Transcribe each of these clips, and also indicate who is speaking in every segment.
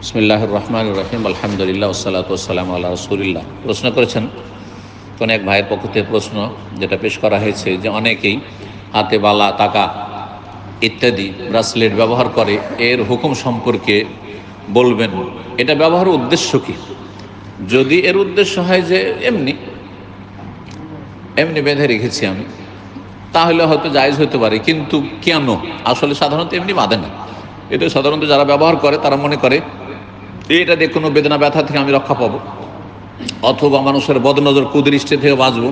Speaker 1: বিসমিল্লাহির রহমানির রহিম, আলহামদুলিল্লাহ, ওয়াসসালাতু ওয়াসসালামু আলা রাসূলিল্লাহ। প্রশ্ন করেছেন কোন এক ভাইয়ের পক্ষ থেকে প্রশ্ন, যেটা পেশ করা হয়েছে যে অনেকেই হাতে বালা, টাকা ইত্যাদি ব্রাসলেট ব্যবহার করে, এর হুকুম সম্পর্কে বলবেন। এটা ব্যবহারের উদ্দেশ্য কি? যদি এর উদ্দেশ্য হয় যে এমনি এমনি বেঁধে রেখেছি আমি, তাহলে হয়তো জায়েজ হতে পারে, কিন্তু কেন? আসলে সাধারণত এমনি বাঁধে না। এটা সাধারণত যারা ব্যবহার করে তারা মনে করে এটা দিয়ে কোনো বেদনা ব্যথা থেকে আমি রক্ষা পাবো, অথবা মানুষের বদনজর কুদৃষ্টি থেকে বাঁচবো,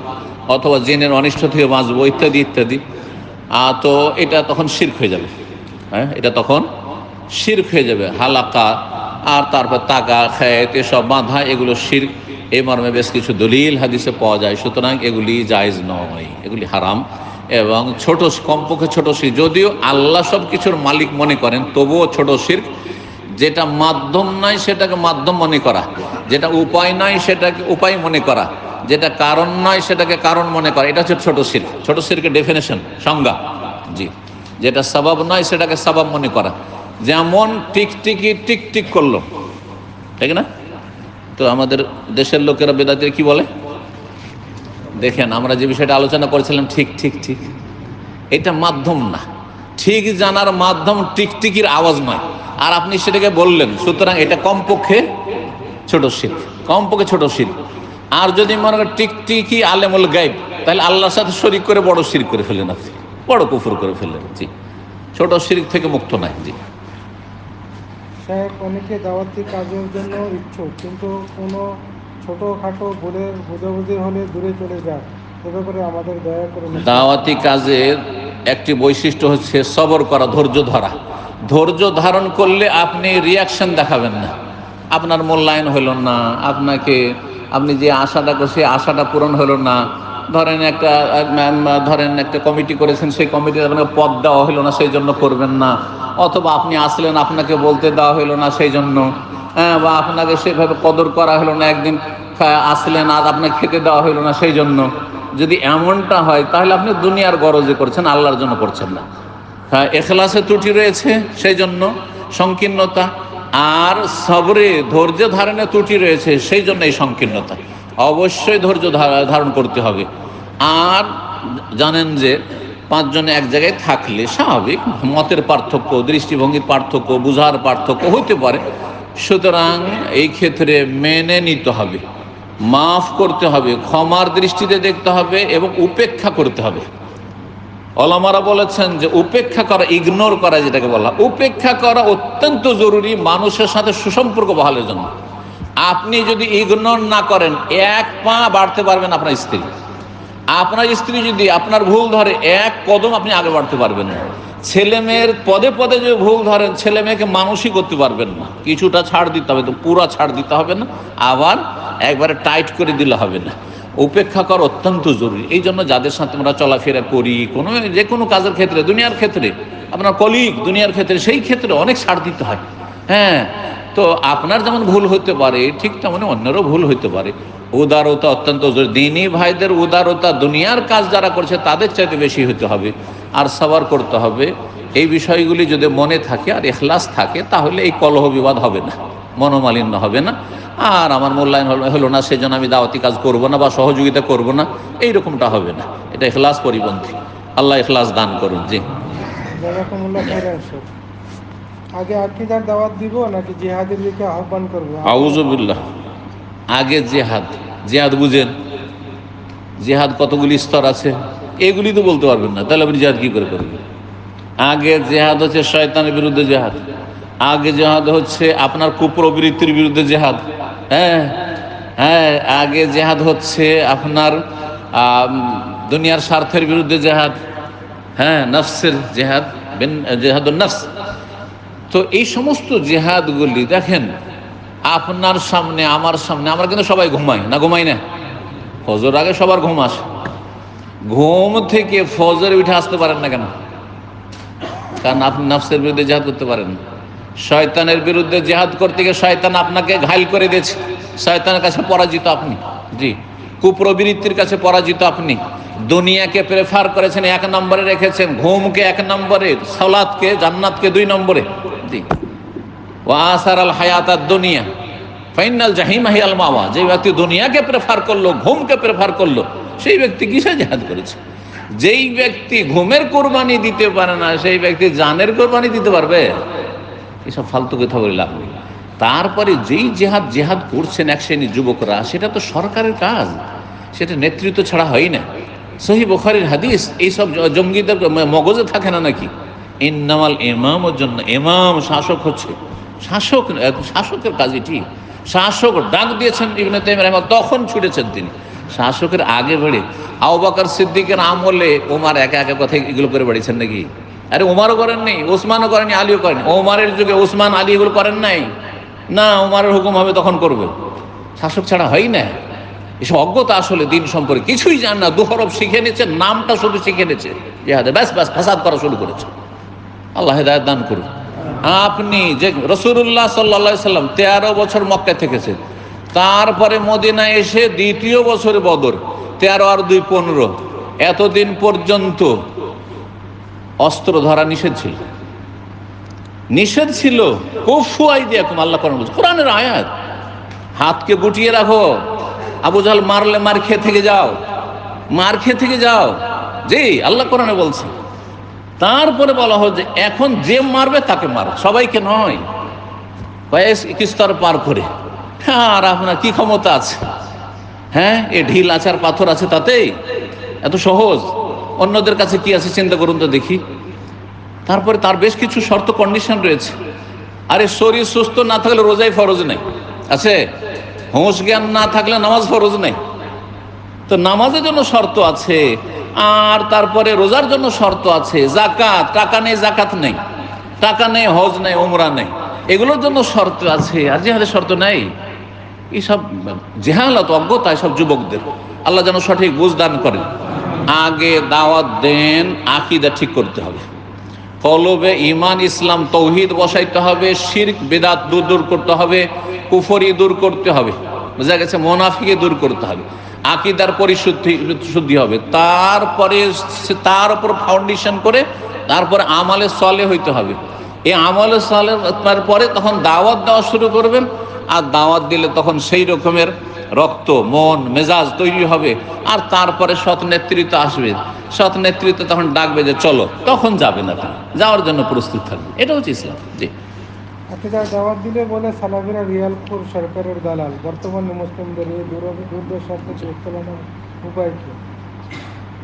Speaker 1: অথবা জিনের অনিষ্ট থেকে বাঁচবো, ইত্যাদি ইত্যাদি। তো এটা তখন শিরক হয়ে যাবে। হ্যাঁ, এটা তখন শিরক হয়ে যাবে। হালাকা আর তারপর তাকা, খেত, এসব বাঁধা, এগুলো শিরক। এই মর্মে বেশ কিছু দলিল হাদিসে পাওয়া যায়। সুতরাং এগুলি জায়েজ নয়, এগুলি হারাম। এবং ছোট, কমপক্ষে ছোট শিরক, যদিও আল্লাহ সব কিছুর মালিক মনে করেন, তবুও ছোট শিরক। যেটা মাধ্যম নয় সেটাকে মাধ্যম মনে করা, যেটা উপায় নয় সেটাকে উপায় মনে করা, যেটা কারণ নয় সেটাকে কারণ মনে করা, এটা হচ্ছে ছোট শিরক। ছোট শিরকের ডেফিনেশন, সংজ্ঞা। জি, যেটা সাবাব নয় সেটাকে সাবাব মনে করা। যেমন টিকটিকি টিকটিক করলো, ঠিক না? তো আমাদের দেশের লোকেরা বেদাতের কি বলে দেখেন, আমরা যে বিষয়টা আলোচনা করেছিলাম, ঠিক ঠিক ঠিক, এটা মাধ্যম না। ঠিক জানার মাধ্যম টিকটিকির আওয়াজ নয়, আর আপনি সেটাকে বললেন। সুতরাং এটা কমপক্ষে ছোট শিরক, কমপক্ষে ছোট শিরক। আর যদি মনে করেন টিকটিকি আলেমুল গায়ব, তাহলে আল্লাহর সাথে শরীক করে বড় শিরক করে ফেললেন, আপনি বড় কুফর করে ফেললেন। জি, ছোট শিরক থেকে মুক্ত নাই। জি,
Speaker 2: অনেকে দাওয়াতি কাজের জন্য ইচ্ছুক, কিন্তু কোনো ছোটোখাটো ভুলের বোঝাবুঝি হলে দূরে চলে যায়। এ ব্যাপারে আমাদের দয়া করে।
Speaker 1: দাওয়াতি কাজের একটি বৈশিষ্ট্য হচ্ছে সবর করা, ধৈর্য ধরা। ধৈর্য ধারণ করলে আপনি রিয়াকশন দেখাবেন না। আপনার মূল্যায়ন হইল না, আপনি যে আশাটা করছেন সেই আশাটা পূরণ হলো না। ধরেন একটা কমিটি করেছেন, সেই কমিটিতে আপনাকে পদ দেওয়া হলো না, সেই জন্য করবেন না। অথবা আপনি আসলেন, আপনাকে বলতে দেওয়া হলো না, সেই জন্য, বা আপনাকে সেভাবে কদর করা হলো না, একদিন আসলেন আর আপনাকে খেতে দেওয়া হলো না, সেই জন্য। যদি এমনটা হয় তাহলে আপনি দুনিয়ার গরজে করছেন, আল্লাহর জন্য করছেন না। হ্যাঁ, এখলাসে ত্রুটি রয়েছে, সেই জন্য সংকীর্ণতা। আর সবরে, ধৈর্য ধারণে ত্রুটি রয়েছে, সেই জন্য এই সংকীর্ণতা। অবশ্যই ধৈর্য ধারণ করতে হবে। আর জানেন যে 5 জনে এক জায়গায় থাকলে স্বাভাবিক মতের পার্থক্য, দৃষ্টিভঙ্গির পার্থক্য, বুঝার পার্থক্য হইতে পারে। সুতরাং এই ক্ষেত্রে মেনে নিতে হবে, মাফ করতে হবে, ক্ষমার দৃষ্টিতে দেখতে হবে এবং উপেক্ষা করতে হবে। ওলামারা বলেছেন যে উপেক্ষা করা, ইগনোর করা, যেটাকে বলা উপেক্ষা করা অত্যন্ত জরুরি মানুষের সাথে সুসম্পর্ক বহালের জন্য। আপনি যদি ইগনোর না করেন, 1 পা বাড়তে পারবেন আপনার স্ত্রী। আপনার স্ত্রী যদি আপনার ভুল ধরে, 1 কদম আপনি আগে বাড়তে পারবেন না। ছেলে মেয়ের পদে পদে যদি ভুল ধরেন, ছেলে মেয়েকে মানুষই করতে পারবেন না। কিছুটা ছাড় দিতে হবে, তো পুরা ছাড় দিতে হবে না, আবার একবারে টাইট করে দিলে হবে না। উপেক্ষা করা অত্যন্ত জরুরি। এই জন্য যাদের সাথে আমরা চলাফেরা করি, যে কোনো কাজের ক্ষেত্রে, দুনিয়ার ক্ষেত্রে, আপনার কলিগ, দুনিয়ার ক্ষেত্রে, সেই ক্ষেত্রে অনেক ছাড় দিতে হয়। হ্যাঁ, তো আপনার যেমন ভুল হতে পারে, ঠিক তেমনি অন্যেরও ভুল হতে পারে। উদারতা অত্যন্ত জরুরি। দিনী ভাইদের উদারতা দুনিয়ার কাজ যারা করছে তাদের চাইতে বেশি হতে হবে। আর সবার করতে হবে। এই বিষয়গুলি যদি মনে থাকে আর ইখলাস থাকে, তাহলে এই কলহ বিবাদ হবে না, মনোমালিন্য হবে না। আর আমার মূল্যায়ন হলো না, সেজন্য আমি দাওয়াতি কাজ করব না বা সহযোগিতা করব না, এইরকমটা হবে না। এটা ইখলাস পরিপন্থী। আল্লাহ ইখলাস দান করুন। জি,
Speaker 2: আগে আকীদার দাওয়াত দিব নাকি জিহাদের দিকে আহ্বান করব?
Speaker 1: আউযুবিল্লাহ। আগে জিহাদ বুঝেন, জিহাদ কতগুলি স্তর আছে, এগুলি তো বলতে পারবেন না, তাহলে আপনি জিহাদ কি করে করবেন? আগে জিহাদ হচ্ছে শয়তানের বিরুদ্ধে জিহাদ। আগে জিহাদ হচ্ছে আপনার কুপ্রবৃত্তির বিরুদ্ধে জিহাদ। হ্যাঁ হ্যাঁ, আগে জিহাদ হচ্ছে আপনার দুনিয়ার স্বার্থের বিরুদ্ধে জিহাদ। হ্যাঁ, নফসের জিহাদ, জিহাদুন নফস। তো এই সমস্ত জিহাদগুলি দেখেন, আপনার সামনে, আমার সামনে, আমরা কিন্তু সবাই ঘুমাই না, ঘুমাই না? ফজর আগে সবার ঘুম আসে। ঘুম থেকে ফজরে উঠে আসতে পারেন না কেন? কারণ আপনি নফসের বিরুদ্ধে জিহাদ করতে পারেন না। শয়তানের বিরুদ্ধে জিহাদ করতে গিয়ে শয়তান আপনাকে ঘায়ল করে দিয়েছে, শয়তানের কাছে পরাজিত আপনি। জি, কুপ্রবৃত্তির কাছে পরাজিত আপনি। দুনিয়াকে প্রেফার করেছেন, 1 নম্বরে রেখেছেন, ঘুমকে 1 নম্বরে, সালাতকে, জান্নাতকে 2 নম্বরে। জি, ওয়া আসারাল হায়াতাদ দুনিয়া ফাইনাল জাহিমা হিয়াল মাওয়া। যে ব্যক্তি দুনিয়াকে প্রেফার করলো, ঘুমকে প্রেফার করলো, সেই ব্যক্তি কিসে জিহাদ করেছে? যেই ব্যক্তি ঘুমের কোরবানি দিতে পারে না, সেই ব্যক্তি জানের কোরবানি দিতে পারবে? এসব ফালতু কথা বললাম। তারপরে যেই জেহাদ করছেন এক শ্রেণীর যুবকরা, সেটা তো সরকারের কাজ, সেটা নেতৃত্ব ছাড়া হয় না। সহিহ বুখারীর হাদিস, এইসব জঙ্গিদের মগজে থাকে না নাকি? ইন্নামাল ইমামের জন্য, ইমাম শাসক হচ্ছে, শাসকের কাজ এটি। শাসক ডাক দিয়েছেন ইবনে তাইমিয়া রাহিমাহুল্লাহ, তখন ছুটেছেন তিনি। শাসকের আগে বেড়ে আবু বকর সিদ্দিকের আমলে ওমর একা একা কথা এগুলো করে বেড়েছেন নাকি? আরে ওমরও করেননি, ওসমানও করেনি, আলীও করেনি। ওমরের যুগে ওসমান আলী এগুলো করেন নাই না, ওমরের হুকুম হবে তখন করবে। শাসক ছাড়া হয় না। এসব অজ্ঞতা, আসলে দিন সম্পর্কে কিছুই জান না। দুহরব শিখে নিচ্ছে, নামটা শুধু শিখে নিচ্ছে, জিহাদে ব্যাস ফাসাদ করা শুরু করেছে। আল্লাহ হেদায়েত দান করুন। আপনি যে রাসূলুল্লাহ সাল্লাল্লাহু আলাইহি সাল্লাম 13 বছর মক্কায় থেকেছেন, তারপরে মদিনায় এসে দ্বিতীয় বছরে বদর, 13 আর 2 15, এতদিন পর্যন্ত অস্ত্র ধরা নিষেধ ছিল। কুফু আইদিয়াকুম, আল্লাহ কোরআন বলছে, কোরআনের আয়াত। হাতকে গুটিয়ে রাখো, আবু জাহল মারলে মার খেয়ে থেকে যাও, জি আল্লাহ কোরআনে বলছে। তারপরে বলা হয় যে এখন যে মারবে তাকে মারো, সবাইকে নয়, কয়েক স্তর পার করে। আর আপনার কি ক্ষমতা আছে? হ্যাঁ, এ ঢিল আছে আর পাথর আছে, তাতেই এত সহজ? অন্যদের কাছে কি আছে চিন্তা করুন তো দেখি। তারপরে তার বেশ কিছু শর্ত, কন্ডিশন রয়েছে। আরে শরীর সুস্থ না থাকলে রোজাই ফরজ নেই, আছে? হুঁশ জ্ঞান না থাকলে নামাজ ফরজ নেই। তো নামাজের জন্য শর্ত আছে, আর তারপরে রোজার জন্য শর্ত আছে। যাকাত, টাকা নেই যাকাত নেই, টাকা নেই হজ নেই, উমরা নেই, এগুলোর জন্য শর্ত আছে। আর জিহাদের শর্ত নেই। এইসব জেহালত, অজ্ঞতা এসব যুবকদের, আল্লাহ যেন সঠিক বুঝ দান করেন। আগে দাওয়াত দেন, আকীদা ঠিক করতে হবে, কলবে ঈমান ইসলাম তৌহিদ বসাইতে হবে, শিরক বিদআত দূর করতে হবে, কুফরি দূর করতে হবে, বুঝা গেছে, মুনাফিকি দূর করতে হবে, আকীদার পরিশুদ্ধি হবে। তারপরে তার উপর ফাউন্ডেশন করে তারপরে আমালে সালেহ হইতে হবে। এই আমালে সালেহ পরে তখন দাওয়াত দেওয়া শুরু করবেন। আর দাওয়াত দিলে তখন সেই রকমের রক্ত, মন, মেজাজ তৈরি হবে। আর তারপরে সৎ নেতৃত্ব আসবে, সৎ নেতৃত্ব তখন ডাকবে যে চলো, তখন যাবে না, যাওয়ার জন্য প্রস্তুত থাকবে। এটা হচ্ছে ইসলাম। জি,
Speaker 2: আকীদার দাওয়াত দিলে বলে সালাফিরা রিয়ালপুর সরকারের দালাল। বর্তমানে মুসলিমদের এই দুর্দশা থেকে উত্তোলনের উপায় কি?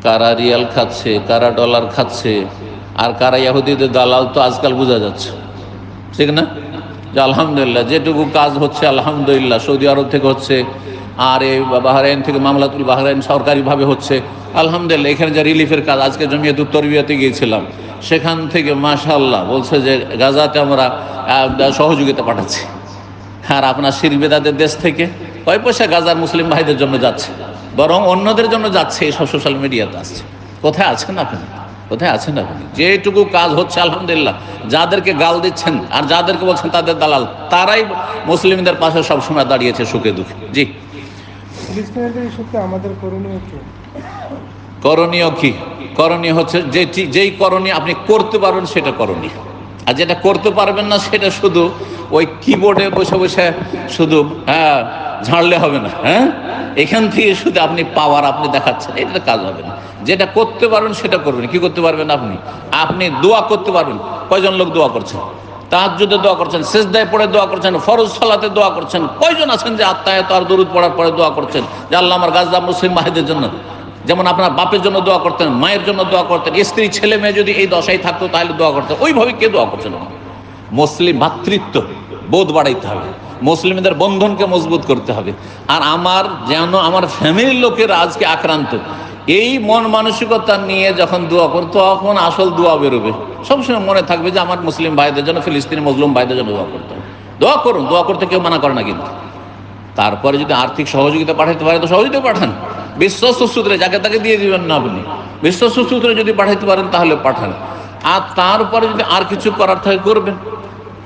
Speaker 1: কারা রিয়াল খাচ্ছে, কারা ডলার খাচ্ছে, আর কারা ইহুদিদের দালাল, তো আজকাল বোঝা যাচ্ছে, ঠিক না? যে আলহামদুলিল্লাহ যেটুকু কাজ হচ্ছে, আলহামদুলিল্লাহ সৌদি আরব থেকে হচ্ছে, আর এই বাহরাইন থেকে মামলাতুল বাহরাইন সরকারিভাবে হচ্ছে, আলহামদুলিল্লাহ। এখানে যে রিলিফের কাজ, আজকে জমিয়তুত তরবিয়াতে গিয়েছিলাম, সেখান থেকে মাশাআল্লাহ বলছে যে গাজাতে আমরা সহযোগিতা পাঠাচ্ছি। আর আপনার শিরবেদাদের দেশ থেকে কয় পয়সা গাজার মুসলিম ভাইদের জন্য যাচ্ছে, বরং অন্যদের জন্য যাচ্ছে। এইসব সোশ্যাল মিডিয়াতে আসছে। কোথায় আছেন আপনি? কোথায় আছেন আপনি? যেটুকু কাজ হচ্ছে আলহামদুলিল্লাহ, যাদেরকে গাল দিচ্ছেন আর যাদেরকে বলছেন তাদের দালাল, তারাই মুসলিমদের পাশে সবসময় দাঁড়িয়েছে সুখে দুঃখে। জি,
Speaker 2: ফিলিস্তিনিদের ইস্যুতে আমাদের করণীয় কি?
Speaker 1: করণীয় কি? করণীয় হচ্ছে যেই করণীয় আপনি করতে পারবেন সেটা করণীয়, আর যেটা করতে পারবেন না সেটা শুধু ওই কিবোর্ডে বসে বসে শুধু ঝাড়লে হবে না। হ্যাঁ, এখান থেকে শুধু আপনি পাওয়ার আপনি দেখাচ্ছেন, এটা কাজ হবে না। যেটা করতে পারবেন সেটা করবেন। কি করতে পারবেন আপনি দোয়া করতে পারবেন। কয়জন লোক দোয়া করছেন? তাহাজ্জুদে দোয়া করছেন, সিজদায় পড়ে দোয়া করছেন, ফরজ সালাতে দোয়া করছেন। কয়জন আছেন যে আত্মায়াত আর দরুদ পড়ার পরে দোয়া করছেন যে আল্লাহ আমার গাজা মুসলিম ভাইদের জন্য, যেমন আপনার বাপের জন্য দোয়া করতেন, মায়ের জন্য দোয়া করতেন, স্ত্রী ছেলে মেয়ে যদি এই দশায় থাকতো তাহলে দোয়া করতেন, ওইভাবে কে দোয়া করছেন? মুসলিম ভ্রাতৃত্ব বোধ বাড়াইতে হবে, মুসলিমদের বন্ধনকে মজবুত করতে হবে। আর আমার ফ্যামিলির লোকের আজকে আক্রান্ত, এই মন মানসিকতা নিয়ে যখন দোয়া করতো তখন আসল দোয়া বেরোবে। সবসময় মনে থাকবে যে আমার মুসলিম ভাইদের জন্য, ফিলিস্তিনি মজলুম ভাইদের জন্য দোয়া করতে হবে। দোয়া করুন, দোয়া করতে কেউ মানা করে না। কিন্তু তারপরে যদি আর্থিক সহযোগিতা পাঠাতে পারে তো সহযোগিতা পাঠান, বিশ্বস্ত সূত্রে, যাকে তাকে দিয়ে দিবেন না আপনি। বিশ্বস্ত সূত্রে যদি পাঠাতে পারেন তাহলে পাঠান। আর তারপরে যদি আর কিছু করার থাকে করবেন।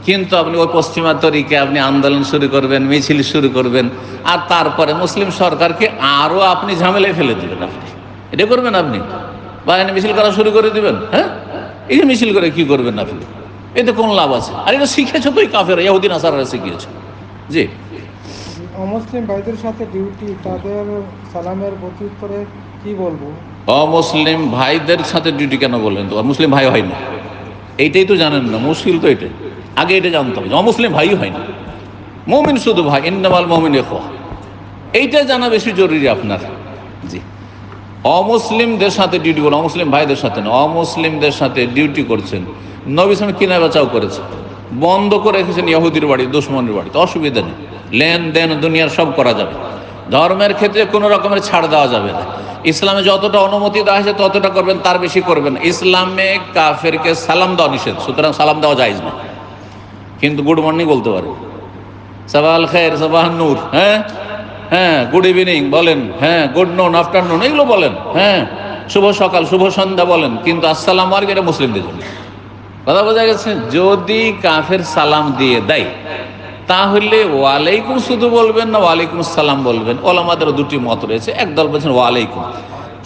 Speaker 1: কিন্তু আপনি ওই পশ্চিমা তরিকে আপনি আন্দোলন শুরু করবেন, মিছিল শুরু করবেন, আর তারপরে মুসলিম সরকারকে আরও আপনি ঝামেলায় ফেলে দেবেন। আপনি এটা করবেন? আপনি বাহিনী মিছিল করা শুরু করে দেবেন? হ্যাঁ, এই মিছিল করে কি করবেন আপনি? এতে কোন লাভ আছে? আর এটা শিখেছো তো এই কাফের ইহুদি নাসারারা শিখিয়েছে। জি,
Speaker 2: অমুসলিম ভাইদের সাথে ডিউটি, তাদের সালামের প্রত্যুত্তরে কি বলবো?
Speaker 1: অমুসলিম ভাইদের সাথে ডিউটি কেন বললেন? তো মুসলিম ভাই হয় না, এইটাই তো জানেন না, মুশকিল তো এটাই। আগে এটা জানতে হবে, অমুসলিম ভাই হয় না, মুমিন শুধু ভাই, ইন্নামাল মুমিনুনা ইখওয়া, এইটা জানা বেশি জরুরি আপনার। জি, অমুসলিমদের সাথে ডিউটি করুন, অমুসলিম ভাইদের সাথে না, অমুসলিমদের সাথে ডিউটি করছেন। নবী সাল্লাল্লাহু কিনা বেচাও করেছে, বন্ধ করে রেখেছেন ইহুদির বাড়ি, দুশমনের বাড়িতে, অসুবিধা নেই, লেনদেন দুনিয়ার সব করা যাবে। ধর্মের ক্ষেত্রে কোনো রকমের ছাড় দেওয়া যাবে না। ইসলামে যতটা অনুমতি দেওয়া হয়েছে ততটা করবেন, তার বেশি করবেন। ইসলামে কাফেরকে সালাম দেওয়া নিষেধ, সুতরাং সালাম দেওয়া জায়েজ না, কিন্তু গুড মর্নিং বলতে পারে, সাবাল খের, সাবাহ নূর, হ্যাঁ হ্যাঁ, গুড ইভিনিং বলেন, হ্যাঁ গুড নুন, আফটারনুন, এগুলো বলেন, হ্যাঁ শুভ সকাল, শুভ সন্ধ্যা বলেন, কিন্তু আসসালামু আলাইকুম এটা মুসলিমদের জন্য। কথা বোঝা গেছে? যদি কাফের সালাম দিয়ে দেয় তাহলে ওয়ালাইকুম শুধু বলবেন না ওয়ালাইকুম আসসালাম বলবেন। ওলামাদের দুটি মত রয়েছে, একদল বলছেন ওয়ালাইকুম,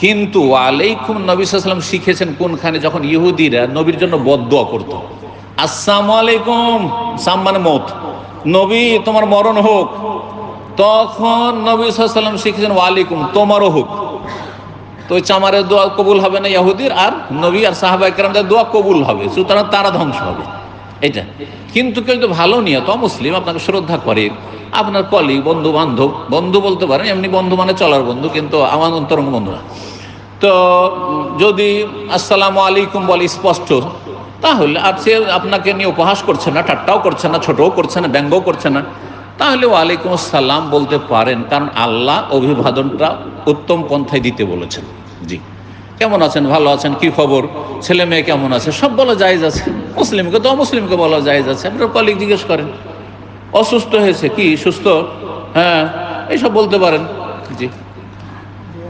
Speaker 1: কিন্তু ওয়ালাইকুম নবী সাল্লাল্লাহু আলাইহি ওয়াসাল্লাম শিখেছেন কোনখানে? যখন ইহুদিরা নবীর জন্য বদদুয়া করত, আসসালামু আলাইকুম, সাম মানে মত, নবী তোমার মরণ হোক, তখন নবী সাল্লাল্লাহু আলাইহি ওয়াসাল্লাম শিখেছেন ওয়ালাইকুম তোমারও হোক। তো ওই চামারের দোয়া কবুল হবে না ইহুদির, আর নবী আর সাহাবায়ে কেরামদের দোয়া কবুল হবে, সুতরাং তারা ধ্বংস হবে, এটা। কিন্তু কেউ তো ভালো নিয়ত মুসলিম আপনাকে শ্রদ্ধা করে, আপনার কলিগ, বন্ধু বান্ধব, বন্ধু বলতে পারেন, এমনি বন্ধু মানে চলার বন্ধু, কিন্তু আমার অন্তরঙ্গ বন্ধু না, তো যদি আসসালামু আলাইকুম বলে স্পষ্ট, তাহলে আর সে আপনাকে নিয়ে উপহাস করছে না, ঠাট্টাও করছে না, ছোটও করছে না, ব্যঙ্গও করছে না, তাহলে ওয়ালাইকুম আসসালাম বলতে পারেন, কারণ আল্লাহ অভিবাদনটা উত্তম পন্থায় দিতে বলেছেন। জি, কেমন আছেন, ভালো আছেন, কি খবর, ছেলে মেয়ে কেমন আছে, সব বলা জায়েজ আছে। মুসলিমকে তো অমুসলিমকে বলা জায়েজ আছে। আপনার কলিগ জিজ্ঞেস করেন অসুস্থ হয়েছে, কি সুস্থ, হ্যাঁ এইসব বলতে পারেন। জি,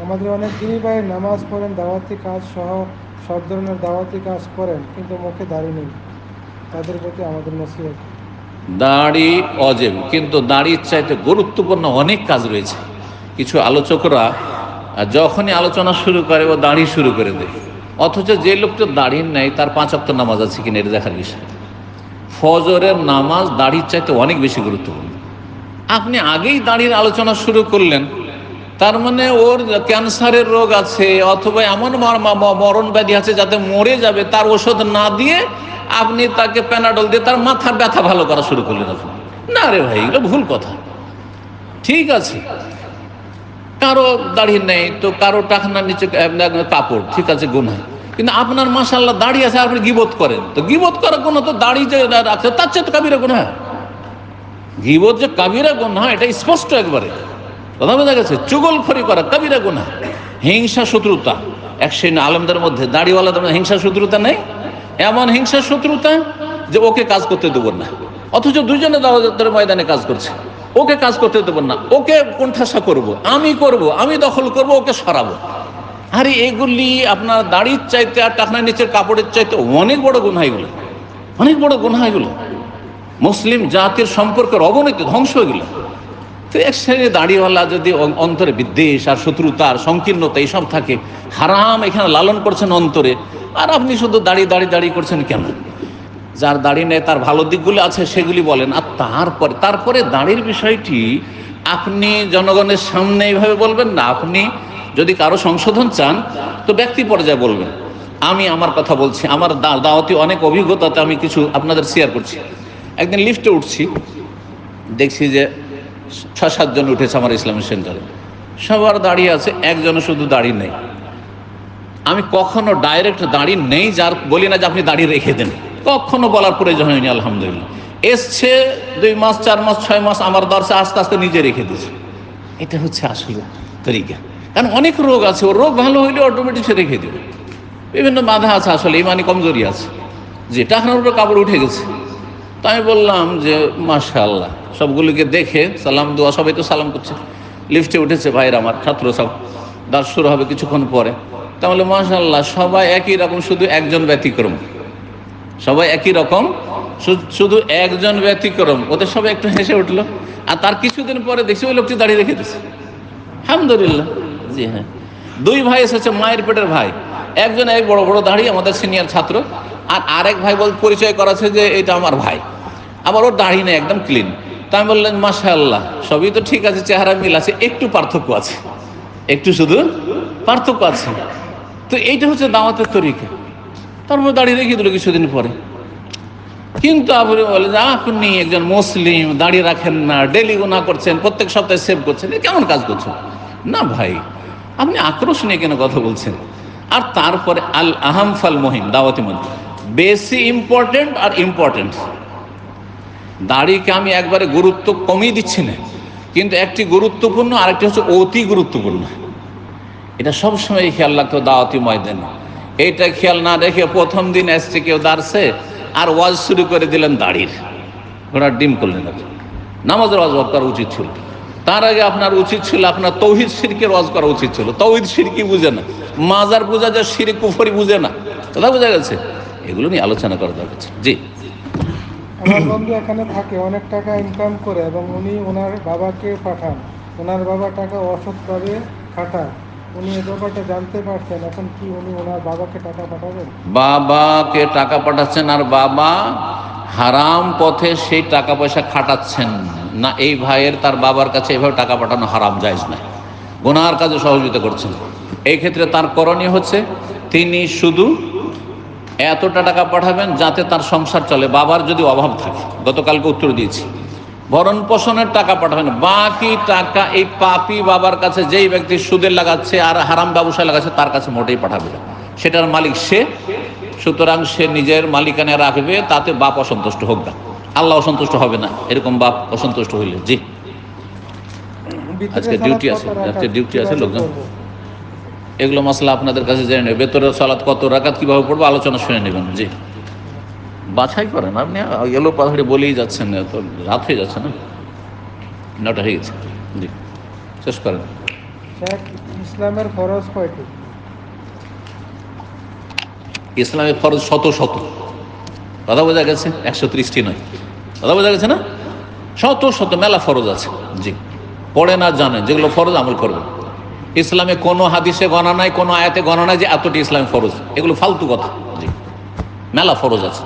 Speaker 2: আমাদের অনেক দিনই ভাই নামাজ পড়েন, দাওয়াতি কাজ সহ সব ধরনের দাওয়াতি কাজ করেন, কিন্তু মুখে দাড়ি নেই, তাদের প্রতি আমাদের নসিহত।
Speaker 1: দাড়ি অজেব, কিন্তু দাড়ির চাইতে গুরুত্বপূর্ণ অনেক কাজ রয়েছে। কিছু আলোচকরা যখনই আলোচনা শুরু করে ও দাড়ি শুরু করে দেয়, অথচ যে লোকটা দাড়ি নেই তার 5 ওয়াক্ত নামাজ আছে কিনা এটা দেখার বিষয়। ফজরের নামাজ দাড়ির চাইতে অনেক বেশি গুরুত্বপূর্ণ। আপনি আগেই দাড়ির আলোচনা শুরু করলেন, তার মানে ওর ক্যান্সারের রোগ আছে অথবা এমন মরণ ব্যাধি আছে যাতে মরে যাবে, তার ওষুধ না দিয়ে আপনি তাকে প্যানাডল দিয়ে তার মাথার ব্যথা ভালো করা শুরু করলেন। আপনি না রে ভাই, এগুলো ভুল কথা। ঠিক আছে, কারো দাড়ি নেই তো কারো টাকনার নিচে কাপড়, ঠিক আছে গুনাহ, কিন্তু আপনার মাশাআল্লাহ দাড়ি আছে, আপনি গীবত করেন, তো গীবত করার গুনাহ তো দাড়ি যে রাখছে তার চেয়ে তো কাবিরা গুনাহ। গীবত যে কাবিরা গুনাহ এটা স্পষ্ট একবারে, কথা বোঝা গেছে? চুগলখড়ি করা কাবিরা গুনাহ। হিংসা শত্রুতা, এক শ্রেণী আলেমদের মধ্যে দাড়িওয়ালাদের মধ্যে হিংসা শত্রুতা নেই, এমন হিংসা শত্রুতা যে ওকে কাজ করতে দেবো না, অথচ দুজনে দাওয়াতের ময়দানে কাজ করছে, ওকে কাজ করতে দেবো না, ওকে কোণঠাসা করব, আমি করব, আমি দখল করব, ওকে সরাবো। আরে এগুলি আপনার দাড়ির চাইতে আর টাকনার নিচের কাপড়ের চাইতে অনেক বড় গুনাহ, এগুলো অনেক বড় গুনাহ, এগুলো মুসলিম জাতির সম্পর্কের অবনতি, ধ্বংস এগুলো। তো এক শ্রেণীর দাড়িওয়ালা যদি অন্তরে বিদ্বেষ আর শত্রুতা আর সংকীর্ণতা এইসব থাকে, হারাম এখানে লালন করছেন অন্তরে, আর আপনি শুধু দাড়ি দাড়ি দাড়ি করছেন কেন? যার দাড়ি নেই তার ভালো দিকগুলো আছে সেগুলি বলেন, আর তারপরে দাড়ির বিষয়টি আপনি জনগণের সামনে এইভাবে বলবেন না। আপনি যদি কারো সংশোধন চান তো ব্যক্তি পর্যায়ে বলবেন। আমি আমার কথা বলছি, আমার দাওয়াতি অনেক অভিজ্ঞতাতে আমি কিছু আপনাদের শেয়ার করছি। একদিন লিফটে উঠছি, দেখছি যে 6-7 জন উঠেছে আমার ইসলামিক সেন্টারে, সবার দাঁড়িয়ে আছে, একজনও শুধু দাড়ি নেই। আমি কখনো ডাইরেক্ট দাড়ি নেই যার বলি না যে আপনি দাড়ি রেখে দেন, কখনো বলার প্রয়োজন হয়নি। আলহামদুলিল্লাহ, এসছে 2 মাস 4 মাস 6 মাস আমার দর্শে আস্তে আস্তে নিজে রেখে দিয়েছে। এটা হচ্ছে আসলে তরিকা, কারণ অনেক রোগ আছে, ওর রোগ ভালো হইলে অটোমেটিক সে রেখে দেবে। বিভিন্ন বাধা আছে, আসলে ইমানি কমজোরি আছে, যে টাকনার উপরে কাপড় উঠে গেছে। তো আমি বললাম যে মাশাআল্লাহ, সবগুলোকে দেখে সালাম দোয়া, সবাই তো সালাম করছে। লিফটে উঠেছে ভাইয়ের আমার ছাত্র সব, দাস শুরু হবে কিছুক্ষণ পরে। তাহলে মাশাআল্লাহ সবাই একই রকম, শুধু একজন ব্যতিক্রম, সবাই একই রকম, শুধু একজন ব্যতিক্রম। ওদের সবাই একটু হেসে উঠলো, আর তার কিছুদিন পরে দেখছি ওই লোকটি দাঁড়িয়ে রেখে দিচ্ছে। আলহামদুলিল্লাহ। জি হ্যাঁ, 2 ভাই এসেছে, মায়ের পেটের ভাই। একজন এক বড় বড় দাড়ি, আমাদের সিনিয়র ছাত্র, আর আরেক ভাই পরিচয় করাছে যে এটা আমার ভাই, আবার ওর দাড়ি নেই, একদম ক্লিন। তা আমি বললেন মাশাআল্লাহ, সবই তো ঠিক আছে, চেহারা মিল আছে, একটু পার্থক্য আছে, একটু শুধু পার্থক্য আছে। তো এইটা হচ্ছে দাওয়াতের তরিকা। তারপর দাঁড়িয়ে রেখে দিল কিছুদিন পরে। কিন্তু আপনি বলে যে আপনি একজন মুসলিম, দাঁড়িয়ে রাখেন না, ডেলি গুনাহ করছেন, প্রত্যেক সপ্তাহে সেভ করছেন, কেমন কাজ করছেন? না ভাই, আপনি আক্রোশ নিয়ে কেন কথা বলছেন? আর তারপরে আল আহাম ফাল মহিম, দাওয়াতি মধ্যে বেশি ইম্পর্টেন্ট আর ইম্পর্টেন্ট। দাড়িকে আমি একবারে গুরুত্ব কমিয়ে দিচ্ছি না, কিন্তু একটি গুরুত্বপূর্ণ, আরেকটি হচ্ছে অতি গুরুত্বপূর্ণ। এটা সবসময় খেয়াল রাখতো দাওয়াতি ময়দানে। এইটা খেয়াল না রেখে প্রথম দিন এসছে কেউ দাঁড়ছে আর ওয়াজ শুরু করে দিলেন দাড়ির, ঘোড়ার ডিম করলেন। নামাজের ওয়াজ করা উচিত ছিল, তার আগে আপনার উচিত ছিল আপনার তৌহিদ শিরকের ওয়াজ করা উচিত ছিল। তৌহিদ শিরকি বুঝে না, মাজার পূজা যা শিরক কুফরি বুঝে না, কথা বোঝা গেছে? এগুলো নিয়ে আলোচনা করা দরকার। জি,
Speaker 2: আমার বন্ধু এখানে থাকে, অনেক টাকা ইনকাম করে এবং উনি ওনার বাবাকে পাঠান। ওনার বাবা টাকা অসৎভাবে খাটায়। উনি এই ব্যাপারটা জানতে পারছেন, এখন কি উনি ওনার বাবাকে টাকা পাঠাবেন?
Speaker 1: বাবাকে টাকা পাঠাচ্ছেন আর বাবা হারাম পথে সেই টাকা পয়সা খাটাচ্ছেন না, এই ভাইয়ের তার বাবার কাছে এভাবে টাকা পাঠানো হারাম, জায়েজ নয়, গুনার কাজে সহযোগিতা করছেন। এই ক্ষেত্রে তার করণীয় হচ্ছে তিনি শুধু এতটা টাকা পাঠাবেন যাতে তার সংসার চলে। বাবার যদি অভাব থাকে, গতকালকে উত্তর দিয়েছি, ভরণ পোষণের টাকা পাঠাবেন, বাকি টাকা এই পাপী বাবার কাছে, যেই ব্যক্তি সুদের লাগাচ্ছে আর হারাম ব্যবসায় লাগাচ্ছে, তার কাছে মোটেই পাঠাবে না। সেটার মালিক সে, সুতরাং সে নিজের মালিকানা রাখবে, তাতে বাপ অসন্তুষ্ট হোক না, আল্লাহ অসন্তুষ্ট হবে না এরকম বাপ অসন্তুষ্ট হইলে। জি, আজকে ডিউটি আছে, আজকে ডিউটি আছে লোকজন, এগুলো মশলা আপনাদের কাছে জেনে নেবে। বেতরের সালাত কত রাকাত কিভাবে পড়বো আলোচনা শুনে নেবেন। জি, বাছাই করেন আপনি, এলো পাহাড়ে বলেই যাচ্ছেন, তো রাত হয়ে যাচ্ছে না, 9টা হয়ে গেছে। জি, শেষ করেন।
Speaker 2: শেখ, ইসলামের ফরজ কয়টি?
Speaker 1: ইসলামের ফরজ শত শত, কথা বোঝা গেছে? 130টি নয়, কথা বোঝা গেছে না? শত শত মেলা ফরজ আছে। জি, পড়ে না জানেন যেগুলো ফরজ আমল করবেন। ইসলামে কোনো হাদিসে গণনা নাই, কোনো আয়াতে গণনা নাই যে এতটি ইসলামে ফরজ, এগুলো ফালতু কথা। জি, মেলা ফরজ আছে।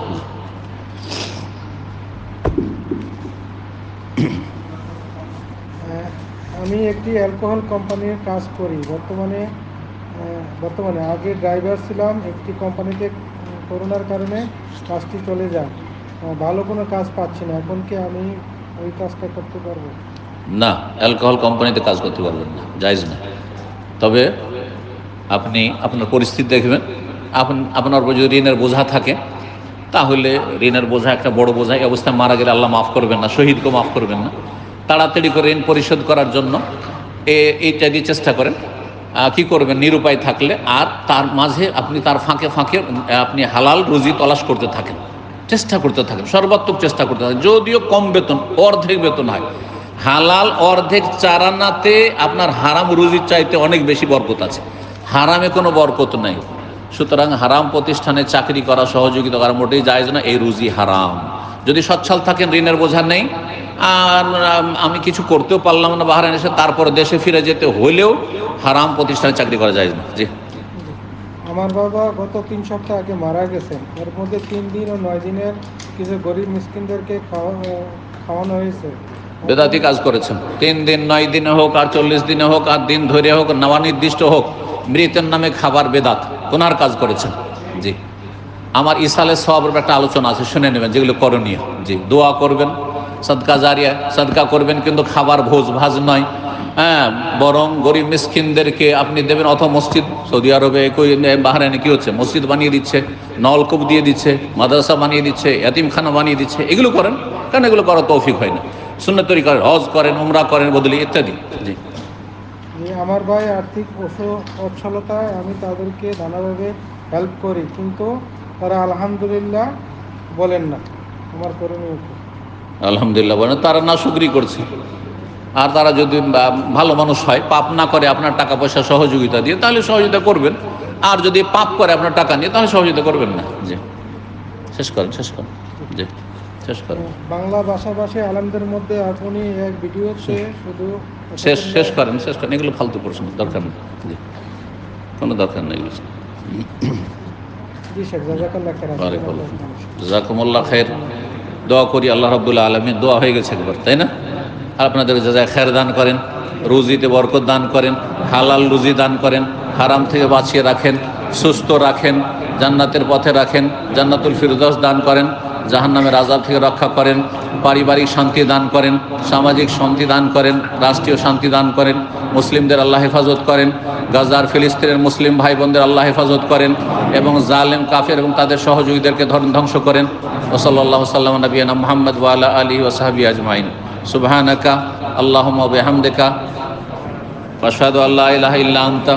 Speaker 2: আমি একটি অ্যালকোহল কোম্পানির কাজ করি বর্তমানে আগে ড্রাইভার ছিলাম একটি কোম্পানিতে। করোনার কারণে কাজটি চলে যায়, ভালো কোনো কাজ পাচ্ছি না। এখন কি আমি ওই কাজটা করতে পারবো?
Speaker 1: না, অ্যালকোহল কোম্পানিতে কাজ করতে পারবেন না, জায়েজ না। তবে আপনি আপনার পরিস্থিতি দেখবেন, আপনার উপর যদি ঋণের বোঝা থাকে, তাহলে ঋণের বোঝা একটা বড় বোঝা, এই অবস্থায় মারা গেলে আল্লাহ মাফ করবেন না, শহীদকেও মাফ করবেন না। তাড়াতাড়ি করে ঋণ পরিশোধ করার জন্য এইটা দিয়ে চেষ্টা করেন। কি করবেন নিরুপায় থাকলে, আর তার মাঝে আপনি তার ফাঁকে ফাঁকে আপনি হালাল রুজি তলাশ করতে থাকেন, চেষ্টা করতে থাকেন, সর্বাত্মক চেষ্টা করতে থাকেন। যদিও কম বেতন, অর্ধেক বেতন হয়, হালাল অর্ধেক চারানাতে আপনার হারাম রুজির চাইতে অনেক বেশি বরকত আছে, হারামে কোনো বরকত নাই। সুতরাং হারাম প্রতিষ্ঠানে চাকরি করা, সহযোগিতা করা মোটেই জায়েজ না, এই রুজি হারাম। যদি সচ্ছল থাকেন, ঋণের বোঝা নেই, আর আমি কিছু করতেও পারলাম না বাহারাইন এসে, তারপর দেশে ফিরে যেতে হলেও হারাম প্রতিষ্ঠানে চাকরি করা যায় না। জি,
Speaker 2: আমার বাবা গত 3 সপ্তাহ আগে মারা গেছেন। এর মধ্যে 3 দিন ও 9 দিনের কিছু গরিব মিসকিনদেরকে খাওয়ানো হয়েছে।
Speaker 1: বেদাতি কাজ করেছেন। 3 দিন 9 দিনে হোক আর 40 দিনে হোক আর দিন ধরে হোক, নেওয়া নির্দিষ্ট হোক, মৃতের নামে খাবার বেদাত, গুনার কাজ করেছেন। জি, আমার ইসালে সওয়াবের একটা আলোচনা আছে, শুনে নেবেন, যেগুলো করণীয়। জি, দোয়া করবেন, সদকা জারিয়া, সদকা করবেন, কিন্তু খাবার ভোজ ভাজ নয়। হ্যাঁ, বরং গরিব মিসকিনদেরকে আপনি দেবেন। অথবা মসজিদ, সৌদি আরবে বাহরাইনে কি হচ্ছে, মসজিদ বানিয়ে দিচ্ছে, নলকূপ দিয়ে দিচ্ছে, মাদ্রাসা বানিয়ে দিচ্ছে, এতিমখানা বানিয়ে দিচ্ছে, এগুলো করেন। কারণ এগুলো করার তৌফিক হয় না। সুন্নত তরিকার হজ করেন, উমরা করেন বদলি ইত্যাদি। জি,
Speaker 2: আমার ভাই আর্থিক অচ্ছলতায় আমি তাদেরকে নানাভাবে হেল্প করি, কিন্তু তারা আলহামদুলিল্লাহ বলেন না। আমার করণীয় কি?
Speaker 1: আলহামদুলিল্লাহ বলেন, তারা না শুকরি করছে। আর তারা যদি ভালো মানুষ হয়, পাপ না করে আপনার টাকা পয়সা সহযোগিতা দিয়ে, তাহলে সহযোগিতা করবেন। আর যদি পাপ করে আপনার টাকা নিয়ে, তাহলে সহযোগিতা করবেন না। জি, শেষ করেন, শেষ করেন। জি, শেষ করেন।
Speaker 2: বাংলা ভাষাভাষী আলেমদের মধ্যে আপনি এক ভিডিওতে শুধু
Speaker 1: শেষ করেন, শেষ করেন। এগুলো ফালতু প্রশ্ন, দরকার নেই। জি, কোনো দরকার নেই।
Speaker 2: জি স্যার, জাযাকাল্লাহ খাইর।
Speaker 1: বারাকাল্লাহ জাযাকুমুল্লাহ খাইর। দোয়া করি আল্লাহ রাব্বুল আলামিন, দোয়া হয়ে গেছে একবার, তাই না? আপনাদের জাযায় খায়ের দান করেন, রুজিতে বরকত দান করেন, হালাল রুজি দান করেন, হারাম থেকে বাঁচিয়ে রাখেন, সুস্থ রাখেন, জান্নাতের পথে রাখেন, জান্নাতুল ফিরদৌস দান করেন, জাহান্নামের আযাব থেকে রক্ষা করেন, পারিবারিক শান্তি দান করেন, সামাজিক শান্তি দান করেন, রাষ্ট্রীয় শান্তি দান করেন, মুসলিমদের আল্লাহ হেফাজত করেন, গাজার ফিলিস্তিনের মুসলিম ভাই বোনদের আল্লাহ হেফাজত করেন এবং জালেম কাফের এবং তাদের সহযোগীদেরকে ধ্বংস করেন। ওয়া সাল্লাল্লাহু সাল্লাম নবিয়ানা মুহাম্মদ ওয়া আলা আলিহি ওয়া সাহবিহি আজমাইন। সুবহানাকা আল্লাহুম্মা ওয়া বিহামদিকা আশহাদু আল্লা ইলাহা ইল্লা আনতা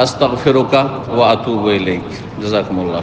Speaker 1: আস্তাগফিরুকা ওয়া আতুবু ইলাইক। জাযাকুমুল্লাহ।